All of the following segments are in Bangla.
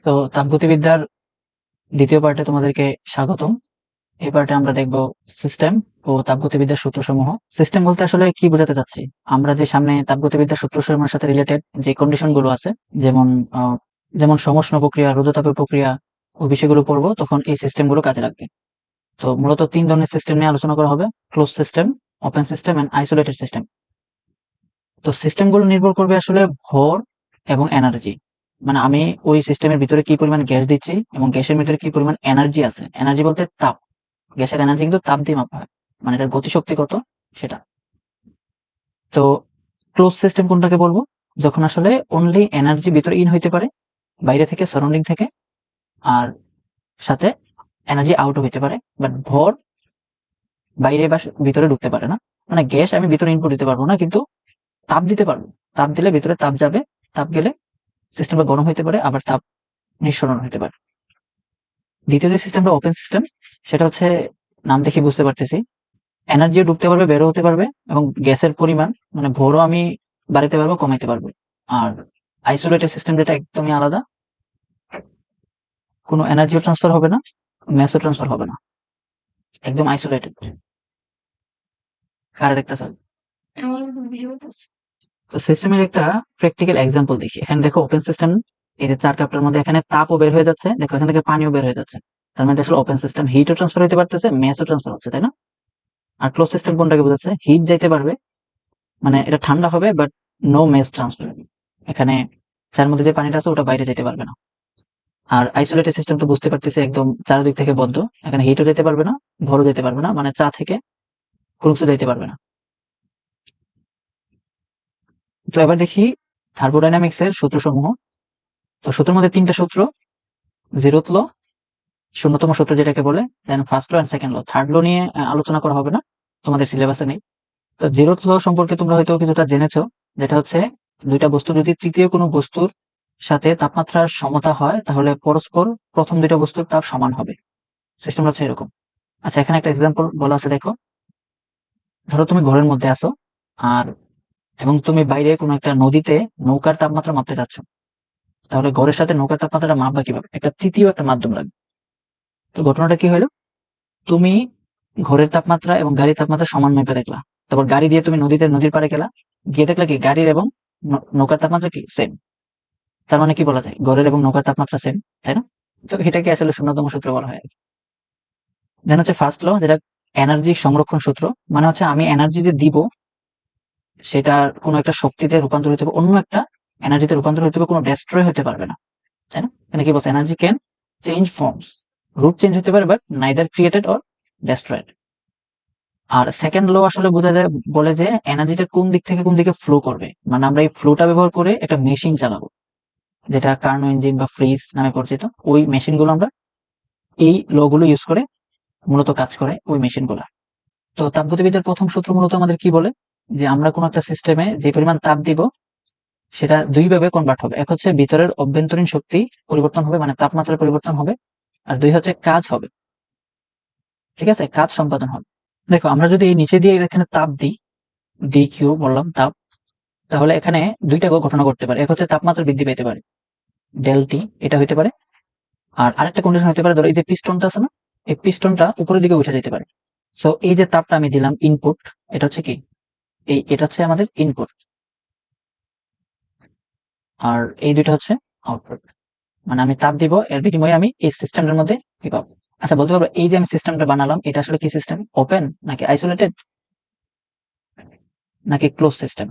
তো তাপগতিবিদ্যার দ্বিতীয় পার্টে তোমাদেরকে স্বাগতম। এই পার্টে আমরা দেখব সিস্টেম ও তাপগতিবিদ্যার সূত্রসমূহ। সিস্টেম বলতে আসলে কি বোঝাতে চাচ্ছি, আমরা যে সামনে তাপগতিবিদ্যার সূত্রসমূহের সাথে রিলেটেড যে কন্ডিশন গুলো আছে, যেমন যেমন সমষ্ণ প্রক্রিয়া, রোধতাপীয় প্রক্রিয়া ও বিষয়গুলো পড়বো, তখন এই সিস্টেম গুলো কাজে লাগবে। তো মূলত 3 ধরনের সিস্টেম নিয়ে আলোচনা করা হবে: close system, open system and isolated system. তো সিস্টেম গুলো নির্ভর করবে আসলে ভর এবং এনার্জি, মানে আমি ওই সিস্টেমের ভিতরে কি পরিমাণ গ্যাস দিচ্ছি এবং গ্যাসের ভিতরে কি পরিমাণ এনার্জি আছে। এনার্জি বলতে তাপ, গ্যাসের এনার্জি কিন্তু তাপ দিয়ে মাপা হয়, মানে এটার গতিশক্তি কত সেটা। তো ক্লোজ সিস্টেম কোনটাকে বলবো? যখন আসলে অনলি এনার্জি ভিতরে ইন হইতে পারে বাইরে থেকে, সারাউন্ডিং থেকে, আর সাথে এনার্জি আউটও হইতে পারে, বাট ভর বাইরে বা ভিতরে ঢুকতে পারে না। মানে গ্যাস আমি ভিতরে ইনপুট দিতে পারবো না, কিন্তু তাপ দিতে পারবো। তাপ দিলে ভিতরে তাপ যাবে, তাপ গেলে সিস্টেমটা গরম হইতে পারে, আবার তাপ নিঃসরণ হইতে পারে। দ্বিতীয় যে সিস্টেমটা ওপেন সিস্টেম, সেটা হচ্ছে নাম দেখে বুঝতে পারতেছি এনার্জিও ঢুকতে পারবে, বেরো হতে পারবে, এবং গ্যাসের পরিমাণ মানে ভরও আমি বাড়াতে পারবো, কমাইতে পারবো। আর আইসোলেটেড সিস্টেম যেটা একদমই আলাদা, কোনো এনার্জিও ট্রান্সফার হবে না, ম্যাসও ট্রান্সফার হবে না, একদম আইসোলেটেড। কারা দেখতেছেন? তো সিস্টেমের একটা প্র্যাকটিক্যাল এক্সাম্পল দেখি। এখানে দেখো ওপেন সিস্টেম, এই যে 4 কাপটার মধ্যে এখানে তাপও বের হয়ে যাচ্ছে, দেখো এখান থেকে পানিও বের হয়ে যাচ্ছে। তার মানে আসলে ওপেন সিস্টেম, হিটও ট্রান্সফার হতে পারতেছে, ম্যাসও ট্রান্সফার হচ্ছে, তাই না? আর ক্লোজ সিস্টেম কোনটাকে বোঝাচ্ছে? হিট যাইতে পারবে, মানে এটা ঠান্ডা হবে, বাট নো ম্যাস ট্রান্সফার। এখানে যার মধ্যে যে পানিটা আছে ওটা বাইরে যেতে পারবে না। আর আইসোলেটেড সিস্টেম তো বুঝতে পারতেছি, একদম চারদিক থেকে বদ্ধ, এখানে হিটও যেতে পারবে না, ভরও যেতে পারবে না, মানে চা থেকে কোনো কিছু যাইতে পারবে না। তো এবার দেখি থার্মোডাইনামিক্স এর সূত্রসমূহ। তো সূত্রের মধ্যে 3টা সূত্র: জিরোথ ল, শূন্যতম সূত্র যেটাকে বলে, then first law and second law. Third law নিয়ে আলোচনা করা হবে না, তোমাদের সিলেবাসে নেই। তো জিরোথ ল সম্পর্কে তোমরা হয়তো কিছুটা জেনেছো, যেটা হচ্ছে দুইটা বস্তু যদি তৃতীয় কোনো বস্তুর সাথে তাপমাত্রার সমতা হয়, তাহলে পরস্পর প্রথম দুইটা বস্তুর তাপ সমান হবে। সিস্টেম হচ্ছে এরকম। আচ্ছা, এখানে একটা এক্সাম্পল বলা আছে, দেখো। ধরো তুমি ঘরের মধ্যে আছো, আর এবং তুমি বাইরে কোনো একটা নদীতে নৌকার তাপমাত্রা মাপতে যাচ্ছ। তাহলে ঘরের সাথে নৌকার তাপমাত্রাটা মাপবা কিভাবে? একটা তৃতীয় একটা মাধ্যম লাগবে। তো ঘটনাটা কি হলো, তুমি ঘরের তাপমাত্রা এবং গাড়ির তাপমাত্রা সমান মেপে দেখলা, তারপর গাড়ি দিয়ে তুমি নদীর পাড়ে গেলা, গিয়ে দেখলা কি গাড়ির এবং নৌকার তাপমাত্রা কি সেম। তার মানে কি বলা যায়? ঘরের এবং নৌকার তাপমাত্রা সেম, তাই না? তো এটাকে আসলে শূন্যতম সূত্র বলা হয়। দেন হচ্ছে ফার্স্ট ল, যেটা এনার্জি সংরক্ষণ সূত্র। মানে হচ্ছে আমি এনার্জি যে দিব, সেটা কোনো একটা শক্তিতে রূপান্তর হতে হবে, অন্য একটা এনার্জিতে রূপান্তর হতে হবে, কোনো ডেস্ট্রয় হতে পারবে না, তাই না? এখানে কি বলছে? এনার্জি ক্যান চেঞ্জ ফর্মস, রূপ চেঞ্জ হতে পারে, but neither created or destroyed. আর সেকেন্ড ল আসলে বোঝা যায়, বলে যে এনার্জিটা কোন দিক থেকে কোন দিকে ফ্লো করবে, মানে আমরা এই ফ্লোটা ব্যবহার করে একটা মেশিন চালাবো, যেটা কার্নো ইঞ্জিন বা ফ্রিজ নামে পরিচিত। ওই মেশিন গুলো আমরা এই ল গুলো ইউজ করে মূলত কাজ করে ওই মেশিন গুলা। তো তাপগতিবিদ্যার প্রথম সূত্র মূলত আমাদের কি বলে, যে আমরা কোন একটা সিস্টেমে যে পরিমাণ তাপ দিব, সেটা দুই ভাবে কনভার্ট হবে। এক হচ্ছে ভিতরের অভ্যন্তরীণ শক্তি পরিবর্তন হবে, মানে তাপমাত্রার পরিবর্তন হবে। আর দুই হচ্ছে কাজ হবে, ঠিক আছে, কাজ সম্পাদন হবে। দেখো আমরা যদি এই নিচে দিয়ে এখানে তাপ দিই, ডি কিউ বললাম তাপ, তাহলে এখানে দুইটা ঘটনা ঘটতে পারে। এক হচ্ছে তাপমাত্রা বৃদ্ধি পেতে পারে, ডেল টি, এটা হইতে পারে। আর আরেকটা কন্ডিশন হতে পারে, ধরো এই যে পিস্টনটা আছে না, এই পিস্টনটা উপরের দিকে উঠে যেতে পারে। সো এই যে তাপটা আমি দিলাম ইনপুট, এটা হচ্ছে কি, এটা হচ্ছে আমাদের ইনপুট, আর এই দুইটা হচ্ছে আউটপুট। মানে আমি তাপ দিব, এর বিনিময়ে আমি এই সিস্টেমটার মধ্যে কি পাবো। আচ্ছা, বলতে পারবো এই যে আমি সিস্টেমটা বানালাম, এটা আসলে কি সিস্টেম? ওপেন নাকি আইসোলেটেড নাকি ক্লোজ সিস্টেম?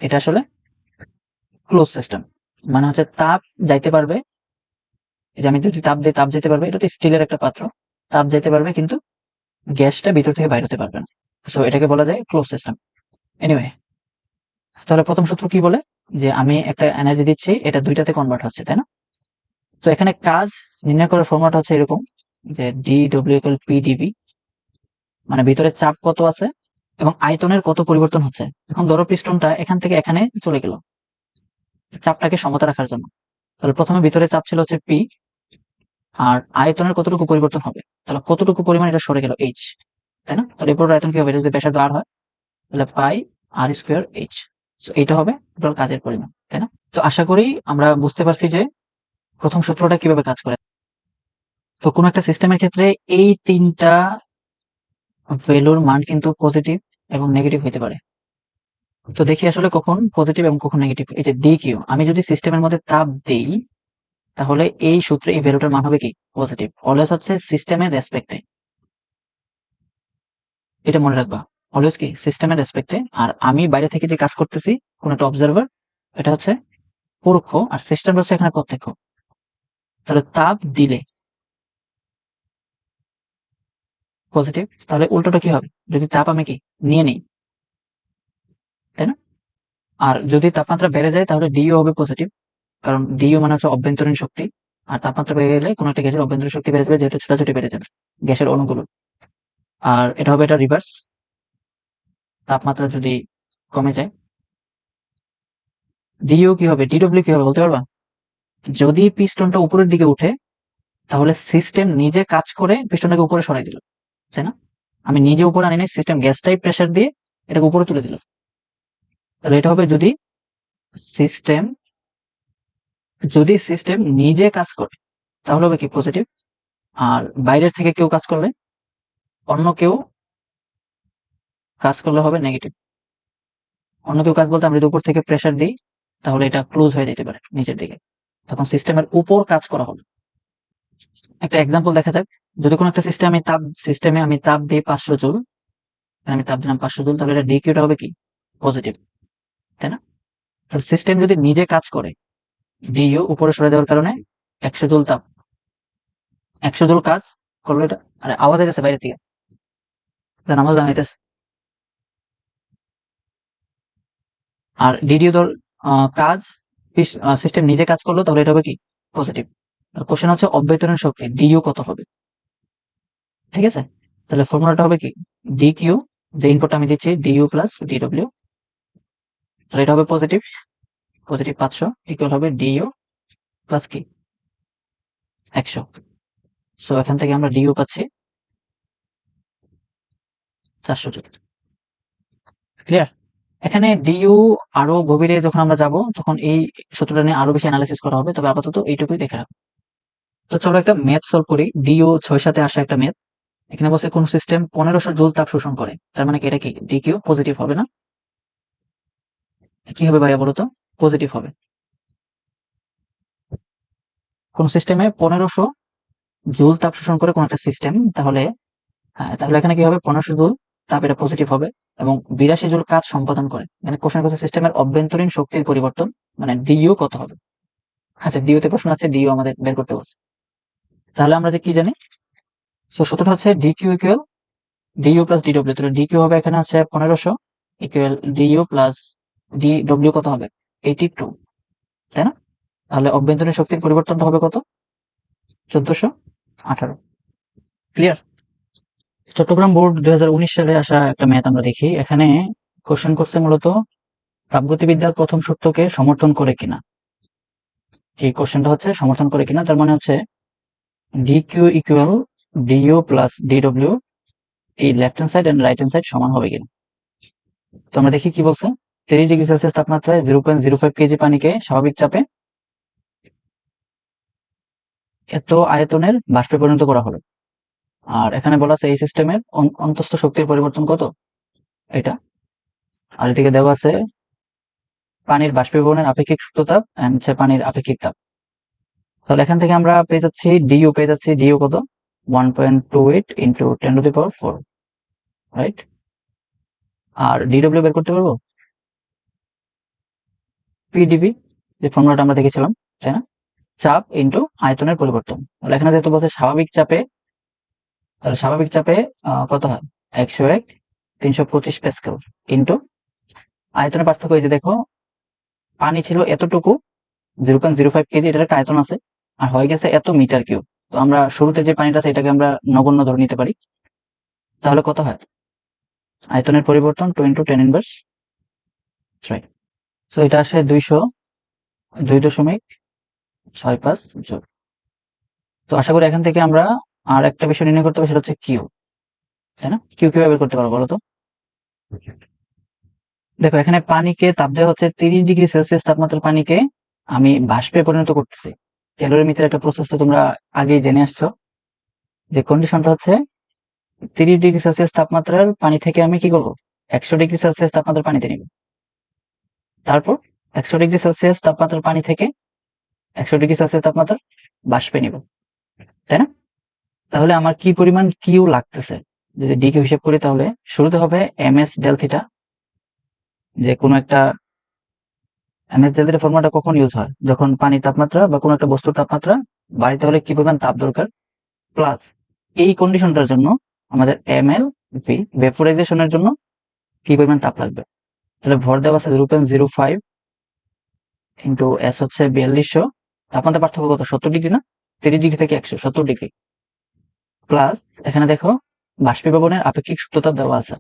এটা আসলে ক্লোজ সিস্টেম। মানে হচ্ছে তাপ যাইতে পারবে, এই যে আমি যদি তাপ দিই, তাপ যেতে পারবে, এটা তো স্টিলের একটা পাত্র, তাপ যেতে পারবে, কিন্তু গ্যাসটা ভিতর থেকে বাইরে হতে পারবে না। সো এটাকে বলা যায় ক্লোজ সিস্টেম। এনিওয়ে, তাহলে প্রথম সূত্র কি বলে, যে আমি একটা এনার্জি দিচ্ছি, এটা দুইটাতে কনভার্ট হচ্ছে, তাই না? তো এখানে কাজ নির্ণয় করার ফর্মুলাটা হচ্ছে এরকম, যে D W equal P DB, মানে ভিতরে চাপ কত আছে এবং আয়তনের কত পরিবর্তন হচ্ছে। এখন ধরো পিস্টনটা এখান থেকে এখানে চলে গেল চাপটাকে সমতা রাখার জন্য, তাহলে প্রথমে ভিতরে চাপ ছিল হচ্ছে পি, আর আয়তনের কতটুকু পরিবর্তন হবে, তাহলে কতটুকু পরিমাণ এটা সরে গেল এইচ, তাই না? তাহলে এরপর আয়তন কি হবে? এটা যদি ব্যাসার্ধ আর হয়, তাহলে পাই আর স্কোয়ার এইচ। সো এইটা হবে টোটাল কাজের পরিমাণ, তাই না? তো আশা করি আমরা বুঝতে পারছি যে প্রথম সূত্রটা কিভাবে কাজ করে। তো কোন একটা সিস্টেমের ক্ষেত্রে এই ৩টা ভ্যালুর মান কিন্তু পজিটিভ এবং নেগেটিভ হইতে পারে। তো দেখি আসলে কখন পজিটিভ এবং কখন নেগেটিভ। এই যে DQ, আমি যদি সিস্টেমের মধ্যে তাপ দেই তাহলে এই সূত্রে এই ভ্যালুটার মান হবে কি পজিটিভ। অলওয়েজ হচ্ছে সিস্টেমের রেসপেক্টে, এটা মনে রাখবা। অলওয়েজ কি সিস্টেমের রেসপেক্টে। আর আমি বাইরে থেকে যে কাজ করতেছি কোন একটা অবজারভার, এটা হচ্ছে পরোক্ষ আর সিস্টেম হচ্ছে এখানে প্রত্যক্ষ। তাহলে তাপ দিলে পজিটিভ, তাহলে উল্টোটা কি হবে যদি তাপ আমি কি নিয়ে নিই, তাই না? আর যদি তাপমাত্রা বেড়ে যায় তাহলে ডিও হবে পজিটিভ, কারণ ডিও মানে হচ্ছে অভ্যন্তরীণ শক্তি। আর তাপমাত্রা বেড়ে গেলে কোন একটা গ্যাসের অভ্যন্তরীণ শক্তি বেড়ে যাবে, যেহেতু ছোটাছুটি বেড়ে যাবে গ্যাসের অণুগুলো। আর এটা হবে এটা রিভার্স, তাপমাত্রা যদি কমে যায়। ডিও কি হবে, ডিডব্লিউ কি হবে বলতে পারবা? যদি পিস্টনটা উপরের দিকে উঠে তাহলে সিস্টেম নিজে কাজ করে পিস্টনটাকে উপরে সরাই দিল, তাই না? আমি নিজে উপরে আনি নাই, সিস্টেম গ্যাসটাই প্রেসার দিয়ে এটাকে উপরে তুলে দিল। তাহলে এটা হবে সিস্টেম যদি সিস্টেম নিজে কাজ করে তাহলে হবে কি পজিটিভ। আর বাইরের থেকে কেউ কাজ করলে, অন্য কেউ কাজ করলে হবে নেগেটিভ। অন্য কেউ কাজ বলতে আমরা যদি উপর থেকে প্রেসার দিই তাহলে এটা ক্লোজ হয়ে যেতে পারে নিচের দিকে, তখন সিস্টেমের উপর কাজ করা হবে। একটা এক্সাম্পল দেখা যাক। যদি কোনো একটা সিস্টেমে আমি তাপ দিই 500 জুল, আমি তাপ দিলাম 500 জুল, তাহলে এটা ডিকিউটা হবে কি পজিটিভ, তাই না? তাহলে সিস্টেম যদি নিজে কাজ করে, ডিইউ উপরে সরে দেওয়ার কারণে 100 জুল তাপ, 100 জুল কাজ করলো এটা। আরে আওয়াজ হইতেছে বাইরে থেকে, আমার জানাইতেছে। আর ডিডিও ধর কাজ সিস্টেম নিজে কাজ করলো, তাহলে এটা হবে কি পজিটিভ। আর কোশ্চেন হচ্ছে অভ্যন্তরীণ শক্তি ডিইউ কত হবে, ঠিক আছে? তাহলে ফর্মুলাটা হবে কি ডিকিউ, যে ইনপুটটা আমি দিচ্ছি ডিইউ প্লাস ডিডব্লিউ, তাহলে এটা হবে পজিটিভ, পজিটিভ 500 ইকুয়াল হবে ডিইউ প্লাস কি 100। সো এখান থেকে আমরা ডিইউ পাচ্ছি 400 জুল। ক্লিয়ার? এখানে ডিইউ আরো গভীরে যখন আমরা যাব তখন এই সূত্রটা নিয়ে আরো বেশি অ্যানালাইসিস করা হবে, তবে আপাতত এইটুকুই দেখে রাখো। তো চলো একটা ম্যাথ সলভ করি। ডিইউ 6 আসা একটা ম্যাথ। এখানে বলছে কোন সিস্টেম 1500 জুল তাপ শোষণ করে, তার মানে কি এটা কি ডিকিউ পজিটিভ হবে না? কি হবে ভাইয়া বলো তো? পজিটিভ হবে। কোন সিস্টেমে 1500 জুল তাপ শোষণ করে কোন একটা সিস্টেম, তাহলে তাহলে এখানে কি হবে 1500 জুল তাপ, এটা পজিটিভ হবে এবং 82 জুল কাজ সম্পাদন করে। মানে কোশ্চেন করছে সিস্টেমের অভ্যন্তরীণ শক্তির পরিবর্তন, মানে ডিইউ কত হবে। আচ্ছা, ডিইউ তে প্রশ্ন আছে, ডিইউ আমাদের বের করতে বলছে। তাহলে আমরা যে কি জানি, সো সূত্রটা হচ্ছে d Q equal DU plus DW. তাহলে ডিকিউ হবে এখানে হচ্ছে 1500 ইকুয়াল ডিইউ প্লাস ডিডব্লিউ কত হবে 82, তাই না? তাহলে অভ্যন্তরীণ শক্তির পরিবর্তনটা হবে কত 1418। ক্লিয়ার? চট্টগ্রাম বোর্ড 2019 সালে আসা একটা ম্যাথ আমরা দেখি। এখানে কোশ্চেন করছে মূলত তাপগতিবিদ্যার প্রথম সূত্রকে সমর্থন করে কিনা। এই কোশ্চেনটা হচ্ছে সমর্থন করে কিনা, তার মানে হচ্ছে d Q equal DU plus d W, এই left hand side and right hand side সমান হবে কিনা। তো আমরা দেখি কি বলছে। 30 ডিগ্রি সেলসিয়াস তাপমাত্রায় 0.05 কেজি পানিকে স্বাভাবিক চাপে এত আয়তনের বাষ্পে পরিণত করা হলো। আর এখানে বলা আছে এই সিস্টেমের অন্তস্থ শক্তির পরিবর্তন কত, এটা। আর এদিকে দেওয়া আছে পানির বাষ্পীভবনের আপেক্ষিক সুপ্ত তাপ এন্ড হচ্ছে পানির আপেক্ষিক তাপ। তাহলে এখান থেকে আমরা পেয়ে যাচ্ছি ডিইউ কত 1.28 into 10 to the power 4, right? আর ডিডব্লিউ বের করতে পারবো পিডিবি, যে ফর্মুলাটা আমরা দেখেছিলাম, তাই না? চাপ ইন্টু আয়তনের পরিবর্তন। তাহলে এখানে যেহেতু বলছে স্বাভাবিক চাপে, তাহলে স্বাভাবিক চাপে কত হয় 101 325 প্যাসকেল ইন্টু আয়তনের পার্থক্য। এই যে দেখো, পানি ছিল এতটুকু 0.05 কেজি, এটার একটা আয়তন আছে, আর হয়ে গেছে এত মিটার কিউব। তো আমরা শুরুতে যে পানিটা আছে এটাকে আমরা নগণ্য ধরে নিতে পারি। তাহলে কত হয় আয়তনের পরিবর্তন 2 ইন্টু 10 ইনভার্স 3। সো এটা আসে 202.65 জুল। তো আশা করি এখান থেকে আমরা আর একটা বিষয় নির্ণয় করতে হবে, সেটা হচ্ছে কিউ, তাই না? কিউ কিভাবে বের করতে পারবো বলো তো? দেখো, এখানে পানিকে তাপ দেওয়া হচ্ছে 30 ডিগ্রি সেলসিয়াস তাপমাত্রার পানিকে আমি বাষ্পে পরিণত করতেছি, ক্যালোরিমিটার একটা প্রসেস তো তোমরা আগেই জেনে আসছো, যে কন্ডিশনটা হচ্ছে 30°C তাপমাত্রার পানি থেকে আমি কি করব, 100°C তাপমাত্রার পানিতে নিব, তারপর 100°C তাপমাত্রার পানি থেকে 100°C তাপমাত্রার বাষ্পে নিব, তাই না? তাহলে আমার কি পরিমাণ কিউ লাগতেছে, যদি ডি কিউ হিসেব করি তাহলে শুরুতে হবে এমএস ডেল থিটা, যে কোনো একটা এমএস ডেল থিটা ফর্মুলাটা কখন ইউজ হয়, যখন পানির তাপমাত্রা বা কোনো একটা বস্তুর তাপমাত্রা বাড়িতে হলে কি পরিমাণ তাপ দরকার, প্লাস এই কন্ডিশনটার জন্য আমাদের এমএল ভি ভেপোরাইজেশনের জন্য কি পরিমাণ তাপ লাগবে। তাহলে ভর দেওয়া আছে 0.05 ইন্টু এস হচ্ছে 4200, তাপমাত্রা পার্থক্য কত, 70° না, 30° থেকে 170°, প্লাস এখানে দেখো বাষ্পীভবনের আপেক্ষিক সুপ্ততাপ দেওয়া আছে,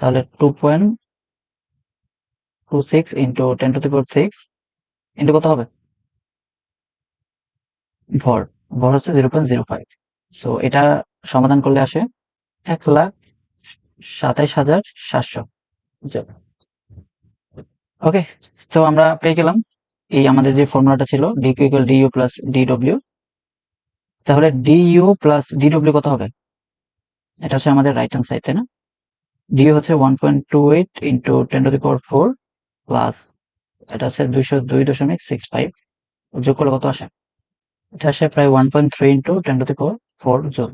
তাহলে 2.26 ইন্টু 10⁶ ইন্টু কত হবে, ভর ভর হচ্ছে 0.05। সো এটা সমাধান করলে আসে 1,27,700 জুল। ওকে, তো আমরা পেয়ে গেলাম এই আমাদের যে ফর্মুলাটা ছিল DQ equal DU plus DW. তাহলে ডিইউ প্লাস ডিডব্লিউ কত হবে, এটা হচ্ছে আমাদের রাইট হ্যান্ড সাইড, তাই না? ডিইউ হচ্ছে 1.28 ইন্টু 10⁴ প্লাস এটা হচ্ছে 202.65, যোগ করলে কত আসে, এটা আসে প্রায় 1.3 ইন্টু 10⁴ জুল।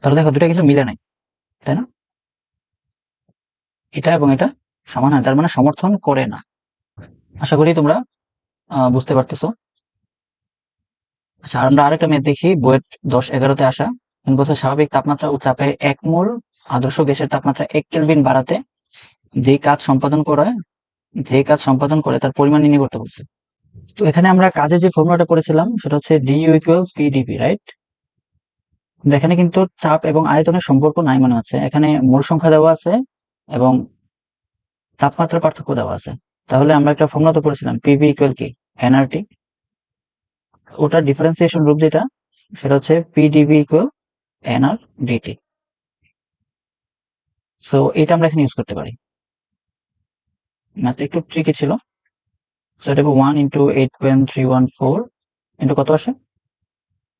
তাহলে দেখো দুটা কিন্তু মিলে নাই, তাই না? এটা এবং এটা সমান হয়, তার মানে সমর্থন করে না। আশা করি তোমরা বুঝতে পারতেছো। আচ্ছা, আমরা আরেকটা ম্যাথ দেখি, বইয়ের 10-11-তে আসা। বলছে স্বাভাবিক তাপমাত্রা ও চাপে 1 মোল আদর্শ গ্যাসের তাপমাত্রা 1 কেলভিন বাড়াতে যে কাজ সম্পাদন করে তার পরিমাণ নির্ণয় করতে বলছে। তো এখানে আমরা কাজের যে ফর্মুলাটা করেছিলাম সেটা হচ্ছে ডিইউ ইকুয়াল পিডিপি, রাইট? এখানে কিন্তু চাপ এবং আয়তনের সম্পর্ক নাই মনে হচ্ছে, এখানে মোল সংখ্যা দেওয়া আছে এবং তাপমাত্রা পার্থক্য দেওয়া আছে। তাহলে আমরা একটা ফর্মুলা তো করেছিলাম, পিভি ইকুয়াল কি, এনআরটি। ওটার ডিফারেন্সিয়েশন রূপ যেটা, সেটা হচ্ছে PDV equal NR DT. So এটা আমরা এখানে ইউজ করতে পারি। ম্যাথটা একটু ট্রিকি ছিল। সো এটা 1 ইন্টু 8.314 ইন্টু কত আসে,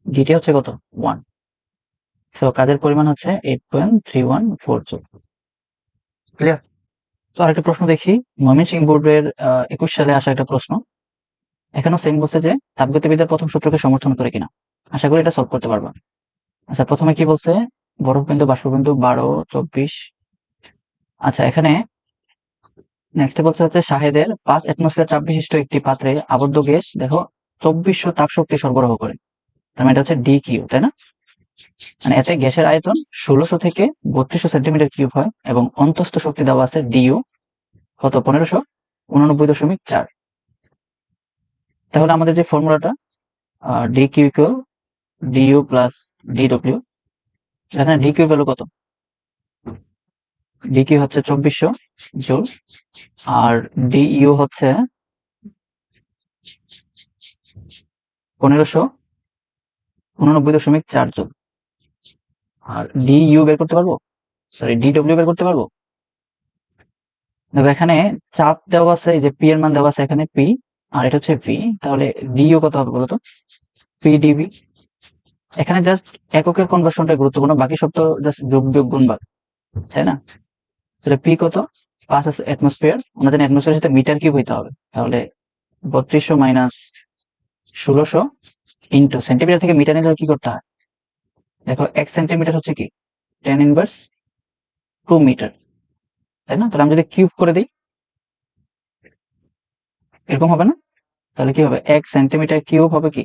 ডিটি হচ্ছে কত, 1। সো কাজের পরিমাণ হচ্ছে 8.314 জুল। ক্লিয়ার? তো আরেকটা প্রশ্ন দেখি, ময়মনসিংহ বোর্ডের 21 সালে আসা একটা প্রশ্ন। এখানেও সেম বলছে যে তাপগতিবিদ্যার প্রথম সূত্রকে সমর্থন করে কিনা। আশা করি এটা সলভ করতে পারবা। আচ্ছা, প্রথমে কি বলছে, বরফবিন্দু বাষ্পবিন্দু 12, 24। আচ্ছা, এখানে নেক্সট বলছে হচ্ছে শাহেদের 5 অ্যাটমসফিয়ার চাপ বিশিষ্ট একটি পাত্রে আবদ্ধ গ্যাস দেখো 2400 তাপ শক্তি সরবরাহ করে, তার মানে এটা হচ্ছে ডি কিউ, তাই না? মানে এতে গ্যাসের আয়তন 1600 থেকে 3200 সেন্টিমিটার কিউব হয় এবং অন্তস্থ শক্তি দেওয়া আছে ডিইউ কত, 1589.4। তাহলে আমাদের যে ফর্মুলাটা D Q equal DU plus DW, এখানে ডি কিউ ভ্যালু কত, ডি কিউ হচ্ছে 2400 জুল আর ডিইউ হচ্ছে 1589.4 জুল। আর ডিইউ বের করতে পারবো, সরি ডিডব্লিউ বের করতে পারবো। দেখো এখানে চাপ দেওয়া আছে, এই যে পি এর মান দেওয়া আছে এখানে পি, আর এটা হচ্ছে ভি, তাহলে ডিইউ কত হবে বলতো, পি ডিভি। এখানে জাস্ট এককের কনভার্সনটা গুরুত্বপূর্ণ, বাকি সব তো জাস্ট যোগ বিয়োগ গুণ ভাগ, তাই না? তাহলে পি কত, 5 অ্যাটমসফিয়ার, আমরা জানি অ্যাটমসফিয়ারের সাথে মিটার কিউব হইতে হবে, তাহলে 3200 মাইনাস 1600 ইন্টু সেন্টিমিটার থেকে মিটার নিলে কি করতে হয়, দেখো 1 সেন্টিমিটার হচ্ছে কি 10⁻² মিটার, তাই না? তাহলে আমি যদি কিউব করে দিই এরকম হবে না, তাহলে কি হবে 1 সেন্টিমিটার কিউব হবে কি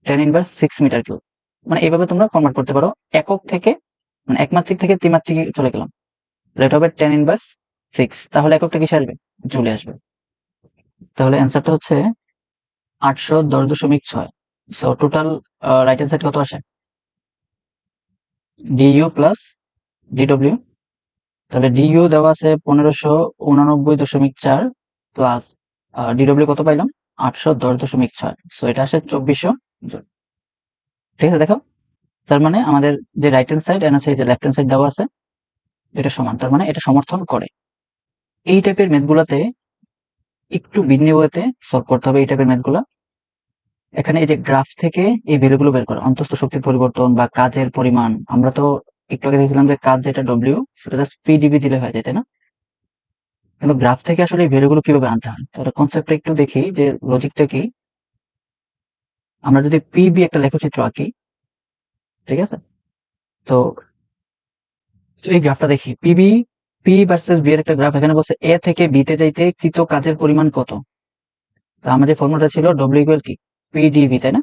10⁻6 মিটার কিউব। মানে এইভাবে তোমরা কনভার্ট করতে পারো, একক থেকে মানে একমাত্রিক থেকে ত্রিমাত্রিকে চলে গেলাম, তাহলে এটা হবে 10⁻6, তাহলে এককটা কিসে আসবে, জুলে আসবে। তাহলে অ্যান্সারটা হচ্ছে 810.6। So total right hand side কত আসে, ডিইউ প্লাস ডিডব্লিউ। তাহলে ডিইউ দেওয়া আছে 1589.4 প্লাস ডিডব্লিউ কত পাইলাম, 810.6। সো এটা আসে 2400 জুল। ঠিক আছে, দেখো তার মানে আমাদের যে রাইট হ্যান্ড সাইড এন্ড হচ্ছে যে লেফট হ্যান্ড সাইড দেওয়া আছে এটা সমান, তার মানে এটা সমর্থন করে। এই টাইপের ম্যাথগুলোতে একটু ভিন্ন ওয়েতে সলভ করতে হবে এই টাইপের ম্যাথগুলো। এখানে এই যে গ্রাফ থেকে এই ভ্যালুগুলো বের করা, অন্তঃস্থ শক্তির পরিবর্তন বা কাজের পরিমাণ। আমরা তো একটু আগে দেখছিলাম যে কাজ যেটা ডব্লিউ সেটা জাস্ট পিডিবি দিলে হয়ে যায়, তাই না? কিন্তু গ্রাফ থেকে আসলে এই ভ্যালুগুলো কিভাবে আনতে হয়, তাহলে কনসেপ্টটা একটু দেখি যে লজিকটা কি। আমরা যদি পিবি একটা লেখচিত্র আঁকি, ঠিক আছে? তো এই গ্রাফটা দেখি, পি ভার্সেস বি এর একটা গ্রাফ। এখানে বলছে এ থেকে বি তে যাইতে কৃত কাজের পরিমাণ কত। তো আমাদের ফর্মুলাটা ছিল ডব্লিউ ইকুয়াল কি পিডিবি, তাই না?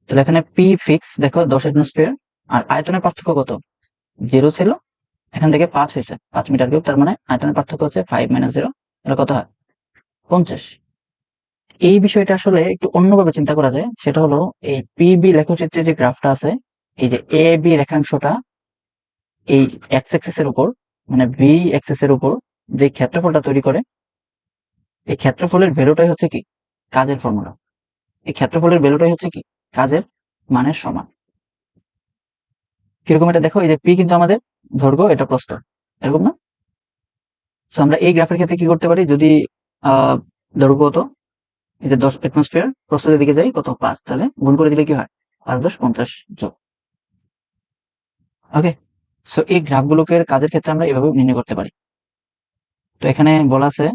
তাহলে এখানে পি ফিক্স দেখো 10 অ্যাটমসফিয়ার, আর আয়তনের পার্থক্য কত, 0 ছিল, এখান থেকে 5 হয়েছে, 5 মিটার কিউব। তার মানে আয়তনের পার্থক্য হচ্ছে 5 মাইনাস 0, এটা কত হয়, 50। এই বিষয়টা আসলে একটু অন্যভাবে চিন্তা করা যায়। সেটা হলো এই পিবি লেখচিত্রে যে গ্রাফটা আছে, এই যে এ বি রেখাংশটা এই এক্স অ্যাক্সিস এর উপর, মানে ভি অ্যাক্সিস এর উপর যে ক্ষেত্রফলটা তৈরি করে, এই ক্ষেত্রফলের ভ্যালুটাই হচ্ছে কি কাজের ফর্মুলা। এই ক্ষেত্রফলের ভ্যালুটাই হচ্ছে কি কাজের মানের সমান। কিরকম এটা দেখো, এই যে পি কিন্তু আমাদের দৈর্ঘ্য, এটা প্রস্থ, এরকম না? সো আমরা এই গ্রাফের ক্ষেত্রে কি করতে পারি, যদি দৈর্ঘ্য কত, এই যে 10 অ্যাটমসফিয়ার, প্রস্থের দিকে যাই কত 5, তাহলে গুণ করে দিলে কি হয় 5 10 50 যোগ। ওকে, সো এই গ্রাফগুলোকে কাজের ক্ষেত্রে আমরা এভাবে নির্ণয় করতে পারি। তো এখানে বলা আছে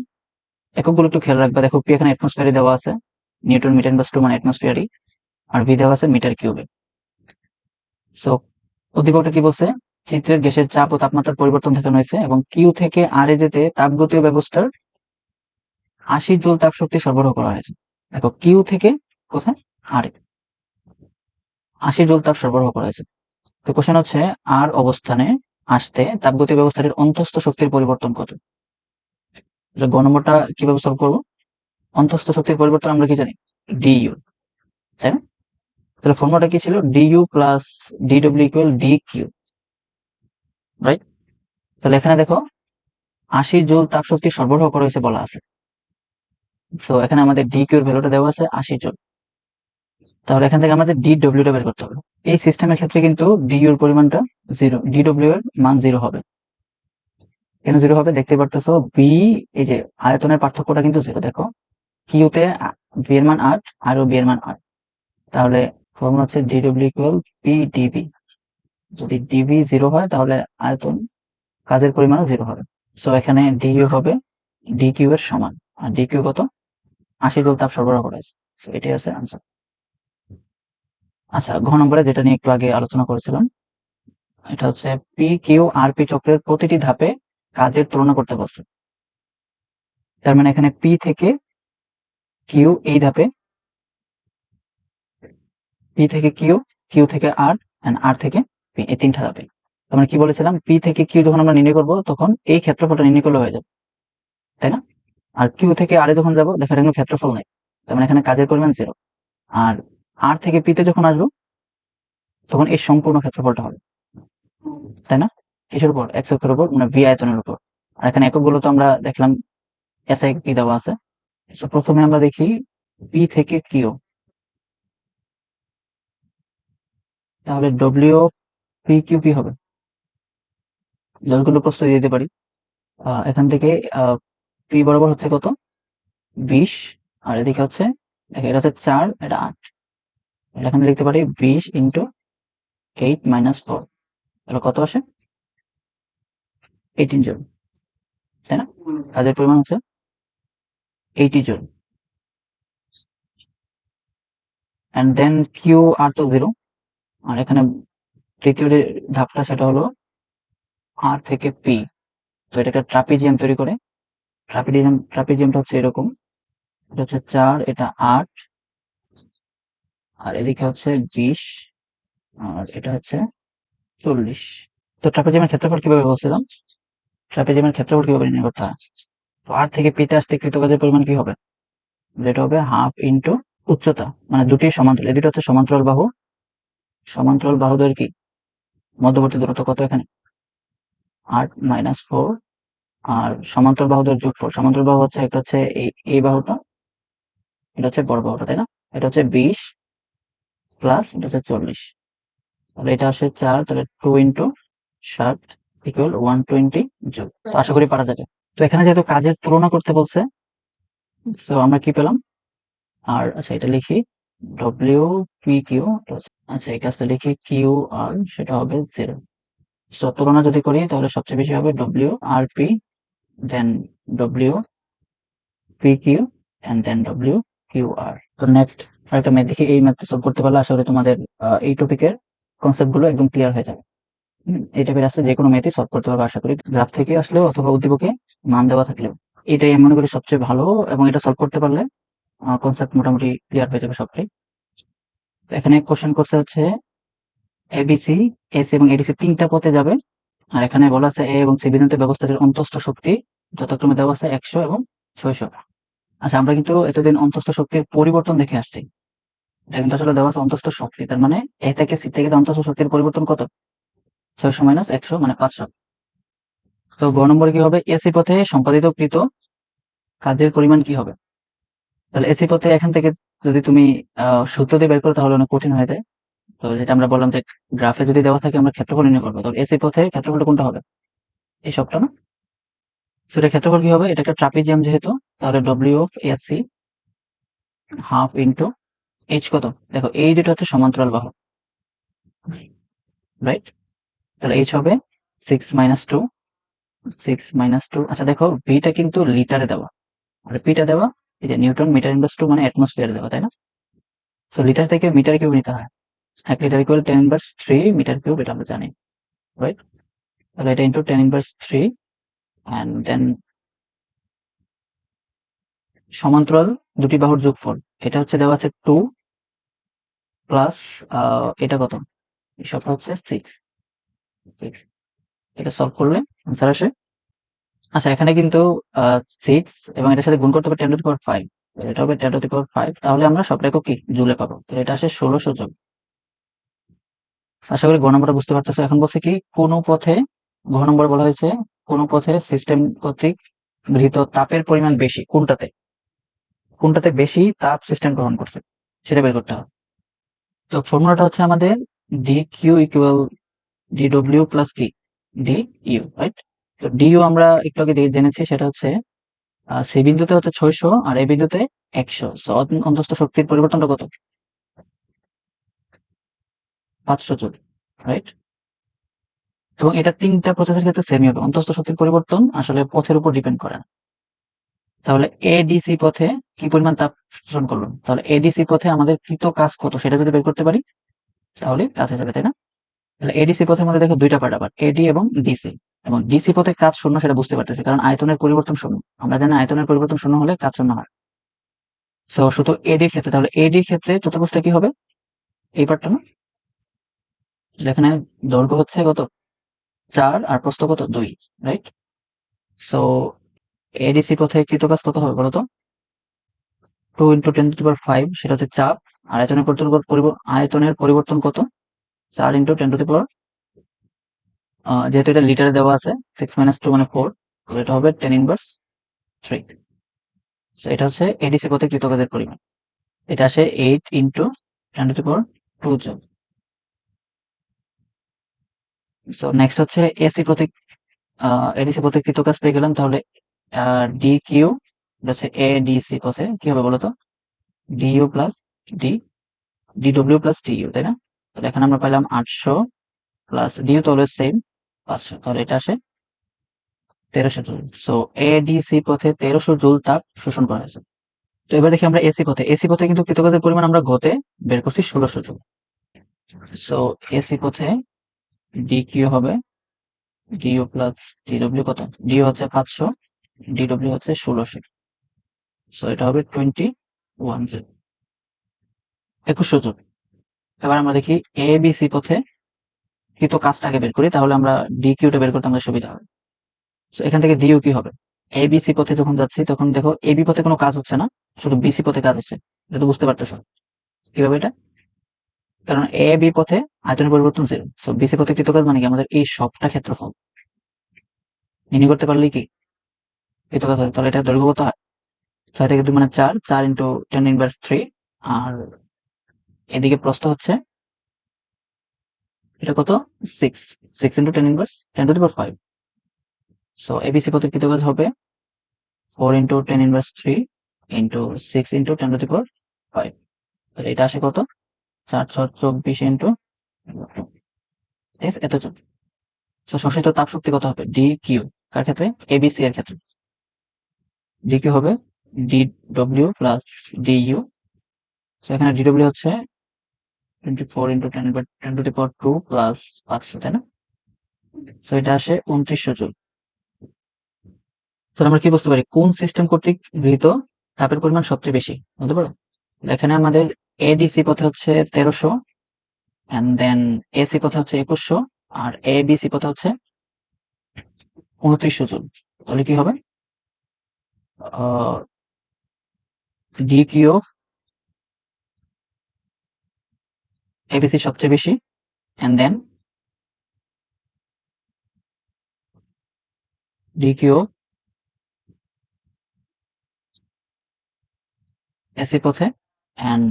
এককগুলো একটু খেয়াল রাখবে। দেখো পি এখানে অ্যাটমসফিয়ারে দেওয়া আছে, নিউটন মিটার ইনভার্স টু মানে অ্যাটমসফিয়ারই, আর ভি দেওয়া আছে মিটার কিউবে। সো উদ্দীপকটা কি বলছে, চিত্রের গ্যাসের চাপ ও তাপমাত্রার পরিবর্তন দেখানো হয়েছে এবং কিউ থেকে আর এ যেতে তাপগতীয় ব্যবস্থার 80 জুল তাপ শক্তি সরবরাহ করা হয়েছে। দেখো কিউ থেকে কোথায়, আর এ 80 জুল তাপ সরবরাহ করা হয়েছে। তো কোশ্চেন হচ্ছে আর অবস্থানে আসতে তাপগতীয় ব্যবস্থাটির অন্তঃস্থ শক্তির পরিবর্তন কত। গ নম্বরটা কিভাবে সলভ করবো, অন্তঃস্থ শক্তির পরিবর্তন আমরা কি জানি, ডিইউ, তাই না? তাহলে ফর্মুলাটা কি ছিল, DU plus DW equal D Q, right? তাহলে এখানে দেখো 80 জুল তাপ শক্তি সরবরাহ করা হয়েছে বলা আছে। তো এখানে আমাদের ডি কিউ এর ভ্যালুটা দেওয়া আছে 80 জুল। তাহলে এখান থেকে আমাদের ডিডব্লিউ টা বের করতে হবে। এই সিস্টেমের ক্ষেত্রে কিন্তু ডিইউ এর পরিমাণটা 0, ডিডব্লিউ এর মান 0 হবে। কেন 0 হবে, দেখতে পারতেছো বি, এই যে আয়তনের পার্থক্যটা কিন্তু 0। দেখো কিউতে বি এর মান 8 আর বি এর মান 8, তাহলে ফর্মুলা হচ্ছে ডিডব্লিউ ইকুয়াল পি ডিবি। যদি ডিবি 0 হয় তাহলে আয়তন কাজের পরিমাণও 0 হবে। সো এখানে ডিইউ হবে ডিকিউ এর সমান, আর ডিকিউ কত, 80 জুল তাপ সরবরাহ করা হয়েছে। সো এটাই আছে আনসার। আচ্ছা, ঘ নম্বরে যেটা নিয়ে একটু আগে আলোচনা করেছিলাম, এটা হচ্ছে পি কিউ আর পি চক্রের প্রতিটি ধাপে কাজের তুলনা করতে বলছে। তার মানে এখানে পি থেকে কিউ এই ধাপে, পি থেকে কিউ, কিউ থেকে আর, এন্ড আর থেকে পি, এই তিনটা ধাপে। তার মানে কি বলেছিলাম, পি থেকে কিউ যখন আমরা নির্ণয় করবো তখন এই ক্ষেত্রফলটা নির্ণয় করলে হয়ে যাবে, তাই না? আর কিউ থেকে আর এ যখন যাবো দেখো এখানে ক্ষেত্রফল নাই, তার মানে এখানে কাজের পরিমাণ 0। আর আর থেকে পি তে যখন আসবো তখন এই সম্পূর্ণ ক্ষেত্রফলটা হবে, তাই না? কিসের উপর, এক্স অক্ষের উপর, মানে ভি আয়তনের উপর। আর এখানে এককগুলো তো আমরা দেখলাম এসআই কি দেওয়া আছে। তো প্রথমে আমরা দেখি পি থেকে কিউ, তাহলে ডব্লিউ অফ পি কিউ কি হবে, যতগুলো প্রশ্ন দিতে পারি। এখান থেকে পি বরাবর হচ্ছে কত, 20, আর এদিকে হচ্ছে এটা হচ্ছে 4, এটা 8। এখানে লিখতে পারি 20 ইন্টু 8 মাইনাস 4, এটা কত আসে, 18 জুল, তাই না? কাজের পরিমাণ হচ্ছে 80 joule. And then Q R তো 0, আর এখানে তৃতীয় যে ধাপটা সেটা হলো আর থেকে পি। তো এটা একটা ট্রাপিজিয়াম তৈরি করে, ট্রাপিজিয়ামটা হচ্ছে এরকম, এটা হচ্ছে 4, এটা 8, আর এদিকে হচ্ছে 20, আর এটা হচ্ছে 40। তো ট্রাপিজিয়ামের ক্ষেত্রফল কিভাবে বলছিলাম, ট্রাপিজিয়ামের ক্ষেত্রফল কিভাবে নির্ণয় করতে হয়। তো আর থেকে পিতে আসতে কৃতকাজের পরিমাণ কি হবে, যেটা হবে হাফ ইন্টু উচ্চতা, মানে দুটি সমান্তরাল, এই দুটো হচ্ছে সমান্তরাল বাহু, সমান্তরাল বাহুদের কি মধ্যবর্তী দূরত্ব কত, এখানে 8 মাইনাস 4, আর সমান্তরাল বাহুদের যোগফল, সমান্তরাল বাহু হচ্ছে একটা হচ্ছে এই বাহুটা, এটা হচ্ছে বড় বাহুটা, তাই না? এটা হচ্ছে 20 প্লাস এটা হচ্ছে 40, তাহলে এটা আসে 4, তাহলে 2 ইন্টু 7 ইকুয়াল 120 জুল। তো আশা করি পারা যাবে। তো এখানে যেহেতু কাজের তুলনা করতে বলছে, সো আমরা কি পেলাম? আর আচ্ছা এটা লিখি ডব্লিউ পি কিউ, আচ্ছা এই কাজটা লিখি কিউ আর, সেটা হবে 0। সো তুলনা যদি করি তাহলে সবচেয়ে বেশি হবে W R P, then W P Q, and then W Q R. তো নেক্সট আরেকটা ম্যাথ দেখি, এই ম্যাথটা সলভ করতে পারলে আশা করি তোমাদের এই টপিকের কনসেপ্ট গুলো একদম ক্লিয়ার হয়ে যাবে। এই টাইপের আসলে যে কোনো ম্যাথই সলভ করতে পারবে আশা করি, গ্রাফ থেকে আসলেও অথবা উদ্দীপকে মান দেওয়া থাকলেও। এটাই আমি মনে করি সবচেয়ে ভালো, এবং এটা সলভ করতে পারলে কনসেপ্ট মোটামুটি ক্লিয়ার হয়ে যাবে সবটাই। তো এখানে কোশ্চেন করছে হচ্ছে এবিসি, এসি এবং এডিসি তিনটা পথে যাবে, আর এখানে বলা আছে এ এবং সি বিন্দুতে ব্যবস্থাটির অন্তস্থ শক্তি যথাক্রমে দেওয়া আছে 100 এবং 600। আচ্ছা আমরা কিন্তু এতদিন অন্তস্থ শক্তির পরিবর্তন দেখে আসছি, এটা কিন্তু আসলে দেওয়া আছে অন্তস্থ শক্তি, তার মানে এ থেকে সি থেকে অন্তস্থ শক্তির পরিবর্তন কত? 600 মাইনাস 100 মানে 500। তো গ নম্বরে কি হবে? এসি পথে সম্পাদিত কৃত কাজের পরিমাণ কি হবে? তাহলে এসি পথে এখান থেকে যদি তুমি সূত্র দিয়ে বের করো তাহলে অনেক কঠিন হয়ে যায়। তো যেটা আমরা বললাম যে গ্রাফে যদি দেওয়া থাকে আমরা ক্ষেত্রফল নির্ণয় করবো, তো এসি পথে ক্ষেত্রফলটা কোনটা হবে? এই সবটা না? সেটা ক্ষেত্রফল কি হবে? এটা একটা ট্রাপিজিয়াম যেহেতু, তাহলে W of AC half into H কত? দেখো এই দুটো হচ্ছে সমান্তরাল বাহু, রাইট? তাহলে এইচ হবে 6 - 2, 6 - 2। আচ্ছা দেখো ভিটা কিন্তু লিটারে দেওয়া, আর পিটা দেওয়া এই যে নিউটন মিটার ইনভার্স 2 মানে অ্যাটমসফিয়ারে দেওয়া, তাই না? সো লিটার থেকে মিটার কিউব নিতে হয়। 1 litre equal 10 inverse 3 metre cube, এটা আমরা জানি, রাইট? তাহলে এটা ইন্টু 10 ইনভার্স 3, অ্যান্ড দেন সমান্তরাল দুটি বাহুর যোগফল, এটা হচ্ছে দেওয়া আছে 2 প্লাস এটা কত? এই সবটা হচ্ছে 6। এটা সলভ করলে আনসার আসে। আচ্ছা এখানে কিন্তু 6 এবং এটার সাথে গুণ করতে হবে 10⁵ এটা হবে 10⁵, তাহলে আমরা সবটাকে কি জুলে পাবো, তো এটা আসে 1600 জুল। আশা করি ঘ নম্বরটা বুঝতে পারতেছো। এখন বলছে কি কোন পথে, ঘ নম্বর বলা হয়েছে কোন পথে সিস্টেম কর্তৃক গৃহীত তাপের পরিমাণ বেশি, কোনটাতে কোনটাতে বেশি তাপ সিস্টেম গ্রহণ করছে সেটা বের করতে হবে। তো ফর্মুলাটা হচ্ছে আমাদের D Q equal D W plus কি ডি ইউ, রাইট? তো ডি ইউ আমরা একটু আগে জেনেছি, সেটা হচ্ছে সি বিন্দুতে হচ্ছে 600 আর এ বিন্দুতে 100। সো অন্তস্থ শক্তির পরিবর্তনটা কত? 500 জুল, রাইট? এবং এটা তিনটা প্রসেসের ক্ষেত্রে সেমই হবে, অন্তস্থ শক্তির পরিবর্তন আসলে পথের উপর ডিপেন্ড করে না। তাহলে এডিসি পথে কি পরিমাণ তাপ শোষণ করলো, তাহলে এডিসি পথে আমাদের কৃত কাজ কত সেটা যদি বের করতে পারি তাহলে কাজ হয়ে যাবে, তাই না? তাহলে এডিসি পথের মধ্যে দেখো দুইটা পার্ট, আবার এডি এবং ডিসি। এবং ডিসি পথে কাজ শূন্য সেটা বুঝতে পারতেছি, কারণ আয়তনের পরিবর্তন শূন্য, আমরা জানি আয়তনের পরিবর্তন শূন্য হলে কাজ শূন্য হয়। সো শুধু এডির ক্ষেত্রে, তাহলে এডির ক্ষেত্রে চতুর্ভুজটা কি হবে? এই পার্টটা না, যেখানে দৈর্ঘ্য হচ্ছে কত 4 আর প্রস্থ কত 2, রাইট? সো এডিসি পথে কৃত কাজ কত হবে বলতো? 2 × 10⁵, সেটা হচ্ছে চাপ। আর আয়তনের পরিবর্তন কত? 4 × 10⁵, যেহেতু এটা লিটারে দেওয়া আছে 6 - 2 মানে 4, তো এটা হবে 10⁻³ এটা হচ্ছে এডিসি পথে কৃত কাজের পরিমাণ। এটা আসে 8 × 10⁻² জুল। সো নেক্সট হচ্ছে এডিসি পথে কৃত কাজ পেয়ে গেলাম, তাহলে ডি কিউ হচ্ছে এডিসি পথে কি হবে বলতো? DU plus D DW plus DU, তাই না? তাহলে এখানে আমরা পাইলাম 800 প্লাস ডিইউ তো অলওয়েজ সেম 500, তাহলে এটা আসে 1300 জুল। সো এডিসি পথে 1300 জুল তাপ শোষণ করা হয়েছে। তো এবার দেখি আমরা এসি পথে কিন্তু কৃতকাজের পরিমাণ আমরা গতে বের করছি 1600 জুল। সো এসি পথে ডিকিউ হবে ডিইউ প্লাস ডিডব্লিউ কত? ডিইউ হচ্ছে 500, ডিডব্লিউ হচ্ছে 1600, সো এটা হবে 21 জুল, 2100 জুল। এবার আমরা দেখি এ বি সি পথে কৃত কাজটাকে বের করি, তাহলে আমরা ডিকিউটা বের করতে আমাদের সুবিধা হবে। সো এখান থেকে ডিইউ কি হবে? এ বি সি পথে যখন যাচ্ছি তখন দেখো এ বি পথে কোনো কাজ হচ্ছে না, শুধু বিসি পথে কাজ হচ্ছে। এটা তো বুঝতে পারতেছো কিভাবে এটা? কারণ এ বি পথে আয়তনের পরিবর্তন 0, সো বিসি পথে কৃত কাজ মানে কি আমাদের এই সবটা ক্ষেত্রফল নির্ণয় করতে পারলেই কি কৃত কাজ হয়। তাহলে এটা দৈর্ঘ্য কত হয়? 6 থেকে 2 মানে 4, 4 × 10⁻³ আর এদিকে প্রস্থ হচ্ছে এটা কত? 6, 6 × 10⁻10⁵। সো এবিসি পথে কৃত কাজ হবে 4 × 10⁻³ ইন্টু 6 ইন্টু 10 টু দি পাওয়ার 5। তাহলে এটা আসে কত? 4 6 24 ইন্টু এত জন। তো শোষিত তাপ শক্তি কত হবে? ডি কিউ কার ক্ষেত্রে? এবিসি এর ক্ষেত্রে ডি কিউ হবে D W plus D U. এখানে ডি ডব্লিউ হচ্ছে 24 into 10 to the power 2 plus 500, তাই না? তো এটা আসে 2900 জুল। তো আমরা কি বুঝতে পারি কোন সিস্টেম কর্তৃক গৃহীত তাপের পরিমাণ সবচেয়ে বেশি? বলতে পারো? এখানে আমাদের এডিসি পথে হচ্ছে 1300, এন্ড দেন এসি পথে হচ্ছে 2100, আর এবিসি পথে হচ্ছে 2900 জুল। তাহলে কি হবে? ডি কিউ এবিসি সবচেয়ে বেশি, and then D Q AC পথে, এন্ড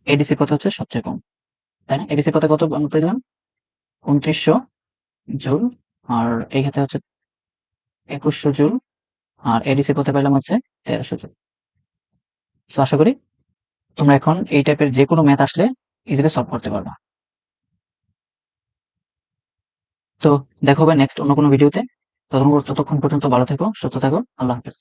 এডিসি পথে হচ্ছে সবচেয়ে কম, তাই না? এবিসি পথে কত আমরা পেলাম? 2900 জুল, আর এই ক্ষেত্রে হচ্ছে 2100 জুল, আর এডিসি পথে পেলাম হচ্ছে 1300 জুল। তো আশা করি তোমরা এখন এই টাইপের যে কোনো ম্যাথ আসলে ইজিলি সলভ করতে পারবা। তো দেখা হবে নেক্সট অন্য কোনো ভিডিওতে। ততক্ষণ পর্যন্ত ভালো থেকো, সুস্থ থাকো। আল্লাহ হাফেজ।